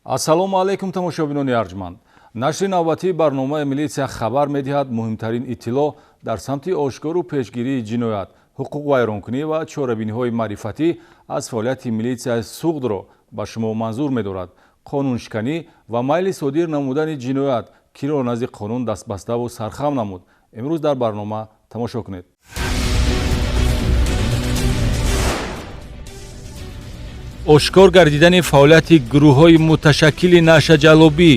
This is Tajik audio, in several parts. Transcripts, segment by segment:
ассалому алайкум тамошобинони арҷманд. Нашри навбатии барномаи милитсия хабар медиҳад муҳимтарин иттилоъ дар самти ошкору пешгирии ҷиноят, ҳуқуқвайронкунӣ ва чорабиниҳои маърифатӣ аз фаъолияти милитсияи суғдро ба шумо манзур медорад. қонуншиканӣ ва майли содир намудани ҷиноят киро назди қонун дастбаставу сархам намуд. имрӯз дар барнома тамошо кунед. ошкор гардидани фаъолияти гурӯҳҳои муташаккили нашаҷалобӣ.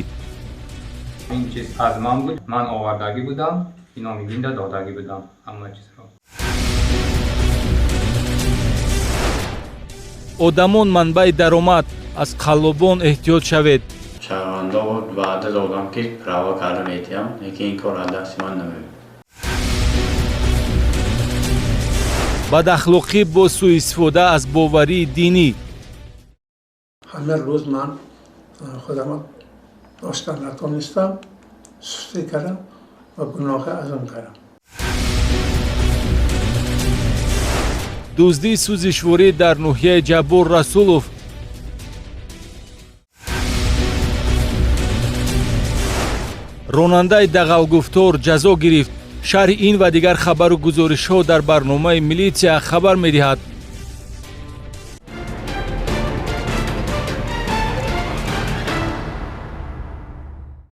ин чиз аз ман буд, ман овардагӣ будам, иноми зинда додагӣ будам ҳама чизро. одамон манбаи даромад, аз қаллобон эҳтиёт шавед. шаҳрвандо ваъда додам ки рава карда метиҳам, лекин ин кор аз дасти ман намеояд. бадахлоқӣ бо сӯистифода аз боварии динӣ. همه روز من خودم داشتن نتونستم سستی کردم و گناه ازم کردم. дуздии сӯзишворӣ дар ноҳияи ҷаббор расулов. ронандаи дағалгуфтор ҷазо гирифт. шарҳи ин ва дигар хабару гузоришҳо дар барномаи милитсия хабар медиҳад.